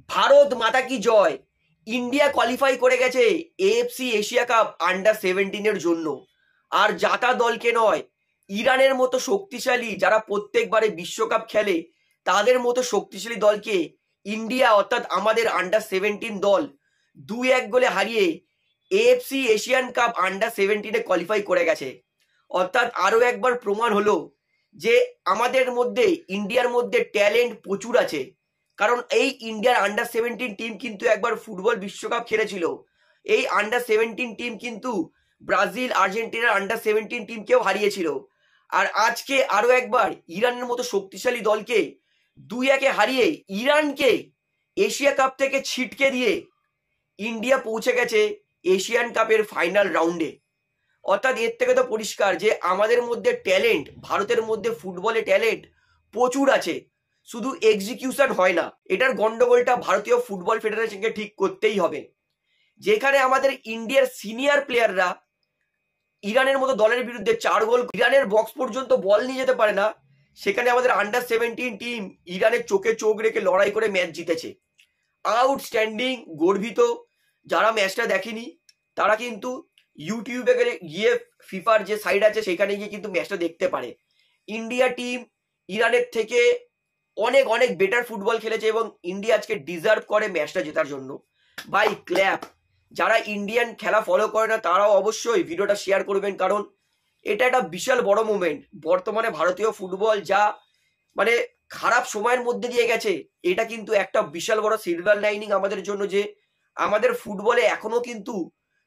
ভারত মাতা কি জয়। India qualify করে গেছে এএফসি এশিয়া কাপ আন্ডার 17 জন্য। আর জাতা দলকে নয়, ইরানের মতো শক্তিশালী যারা প্রত্যেকবারে বিশ্বকাপ খেলে তাদের মতো শক্তিশালী দলকে ইন্ডিয়া অর্থাৎ আমাদের আন্ডার 17 দল 2-1 গোলে হারিয়ে AFC Asian cup under 17 qualify করে গেছে। অর্থাৎ আরো একবার প্রমাণ হলো যে আমাদের মধ্যে ইন্ডিয়ার মধ্যে ট্যালেন্ট প্রচুর আছে। কারণ এই ইন্ডিয়ার আন্ডার 17 টিম কিন্তু একবার ফুটবল বিশ্বকাপ খেলেছিল। এই আন্ডার 17 টিম কিন্তু ব্রাজিল আর্জেন্টিনার আন্ডার 17 টিমকেও হারিয়েছিল। আর আজকে আরো একবার ইরানের মতো শক্তিশালী দলকে 2-1 হারিয়ে ইরানকে এশিয়া কাপ থেকে ছিটকে দিয়ে ইন্ডিয়া পৌঁছে গেছে এশিয়ান কাপের ফাইনাল রাউন্ডে। অর্থাৎ এর থেকে তো পরিষ্কার যে আমাদের মধ্যে ট্যালেন্ট, ভারতের মধ্যে ফুটবলে ট্যালেন্ট প্রচুর আছে, শুধু এক্সিকিউশন হয় না। এটার গন্ডগোলটা ভারতীয় ফুটবল ফেডারেশনকে ঠিক করতেই হবে। যেখানে আমাদের ইন্ডিয়ার সিনিয়র প্লেয়াররা ইরানের মতো দলের বিরুদ্ধে 4 গোল, ইরানের বক্স পর্যন্ত বল নিয়ে যেতে পারে না, সেখানে আমাদের আন্ডার 17 টিম ইরানের চোখে চোখ রেখে লড়াই করে ম্যাচ জিতেছে। আউটস্ট্যান্ডিং, গর্বিত। যারা ম্যাচটা দেখেনি তারা কিন্তু ইউটিউবে গিয়ে ফিফার যে সাইট আছে সেখানে গিয়ে কিন্তু ম্যাচটা দেখতে পারে। ইন্ডিয়া টিম ইরানের থেকে অনেক অনেক বেটার ফুটবল খেলেছে এবং ইন্ডিয়া আজকে ডিজার্ভ করে ম্যাচটা জেতার জন্য। By clap. যারা ইন্ডিয়ান খেলা ফলো করে না তারাও অবশ্যই ভিডিওটা শেয়ার করবেন, কারণ এটা একটা বিশাল বড় মুভমেন্ট। বর্তমানে ভারতীয় ফুটবল যা মানে খারাপ সময়ের মধ্যে দিয়ে গেছে, এটা কিন্তু একটা বিশাল বড় সিলভার লাইনিং আমাদের জন্য, যে আমাদের ফুটবলে এখনো কিন্তু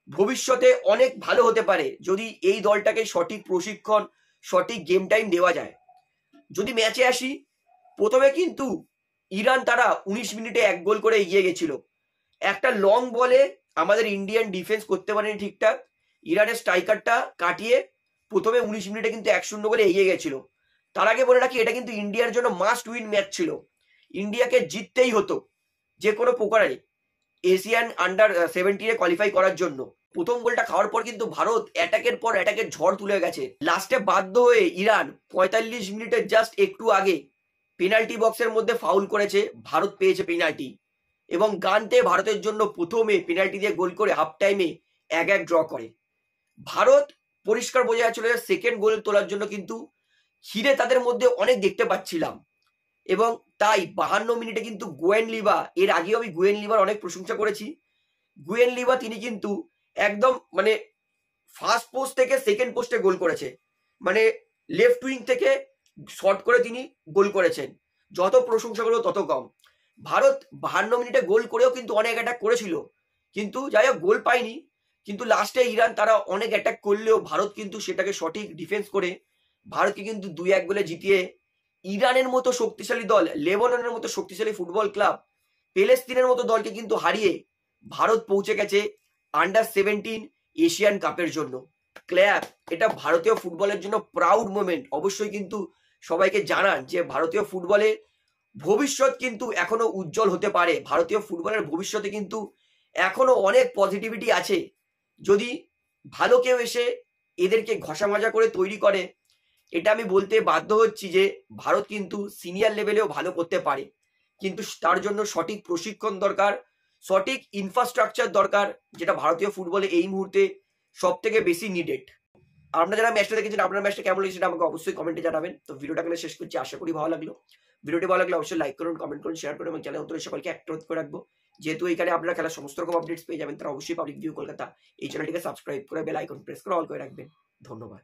ভবিষ্যতে অনেক ভালো হতে পারে যদি এই দলটাকে সঠিক প্রশিক্ষণ, সঠিক গেম টাইম দেওয়া যায়। যদি ম্যাচে আসি, প্রথমে কিন্তু ইরান তারা 19 মিনিটে 1 গোল করে এগিয়ে গেছিল। একটা লং বলে আমাদের ইন্ডিয়ান ডিফেন্স করতে পারেনি ঠিকঠাক, ইরানের স্ট্রাইকারটা কাটিয়ে প্রথমে 19 মিনিটে কিন্তু 1-0 গোলে এগিয়ে গেছিল। তার আগে বলে রাখি, এটা কিন্তু ইন্ডিয়ার জন্য মাস্ট উইন ম্যাচ ছিল। ইন্ডিয়াকে জিততেই হতো যে কোনো প্রকারে এশিয়ান আন্ডার 17 কোয়ালিফাই করার জন্য। প্রথম গোলটা খাওয়ার পর কিন্তু ভারত অ্যাটাকের পর অ্যাটাকের ঝড় তুলে গেছে। লাস্টে বাধ্য হয়ে ইরান 45 মিনিটের জাস্ট একটু আগে পেনাল্টি বক্সের মধ্যে ফাউল করেছে, ভারত পেয়েছে পেনাল্টি এবং গানতে ভারতের জন্য প্রথমে পেনাল্টি দিয়ে গোল করে হাফ টাইমে 1-1 ড্র করে। ভারত পরিষ্কার বোঝা যাচ্ছিল যে সেকেন্ড গোল তোলার জন্য কিন্তু খিদে তাদের মধ্যে অনেক দেখতে পাচ্ছিলাম। এবং তাই 52 মিনিটে কিন্তু গুয়েন লিভা, এর আগেও আমি গুয়েন লিভার অনেক প্রশংসা করেছি, গুয়েন লিভা তিনি কিন্তু একদম মানে ফার্স্ট পোস্ট থেকে সেকেন্ড পোস্টে গোল করেছে, মানে লেফট উইং থেকে শর্ট করে তিনি গোল করেছেন। যত প্রশংসা করবো তত কম। ভারত 52 মিনিটে গোল করেও কিন্তু অনেক অ্যাটাক করেছিল, কিন্তু যাই হোক গোল পায়নি। কিন্তু লাস্টে ইরান তারা অনেক অ্যাটাক করলেও ভারত কিন্তু সেটাকে সঠিক ডিফেন্স করে ভারতকে কিন্তু 2-1 গোলে জিতিয়ে ইরানের মতো শক্তিশালী দল, লেবাননের মতো শক্তিশালী ফুটবল ক্লাব, প্যালেস্তিনের মতো দলকে কিন্তু হারিয়ে ভারত পৌঁছে গেছে আন্ডার 17 এশিয়ান কাপের জন্য। ক্ল্যাপ। এটা ভারতীয় ফুটবলের জন্য প্রাউড মোমেন্ট। অবশ্যই কিন্তু সবাইকে জানান যে ভারতীয় ফুটবলে ভবিষ্যৎ কিন্তু এখনো উজ্জ্বল হতে পারে। ভারতীয় ফুটবলের ভবিষ্যতে কিন্তু এখনো অনেক পজিটিভিটি আছে। যদি ভালো কেউ এসে এদেরকে ঘষা মাজা করে তৈরি করে, এটা আমি বলতে বাধ্য হচ্ছি যে ভারত কিন্তু সিনিয়র লেভেলেও ভালো করতে পারে, কিন্তু তার জন্য সঠিক প্রশিক্ষণ দরকার, সঠিক ইনফ্রাস্ট্রাকচার দরকার, যেটা ভারতীয় ফুটবলে এই মুহূর্তে সব থেকে বেশি নিডেড। আর আপনারা যারা ম্যাচটা দেখেছেন, আপনার ম্যাচটা কেমন লেগেছে সেটা আমাকে অবশ্যই কমেন্টে জানাবেন। তো ভিডিওটা এখানে শেষ করছি, আশা করি ভালো লাগলো। ভিডিওটি ভালো লাগলে অবশ্যই লাইক করুন, কমেন্ট করুন, শেয়ার করুন এবং চ্যানেল অন্তরে সকলকে একটা করে রাখবো। যেহেতু এখানে আপনারা খেলার সমস্ত রকম আপডেটস পেয়ে যাবেন, তারা অবশ্যই পাবলিক ভিউ কলকাতা এই চ্যানেলটিকে সাবস্ক্রাইব করে বেল আইকন প্রেস করে অল করে রাখবেন। ধন্যবাদ।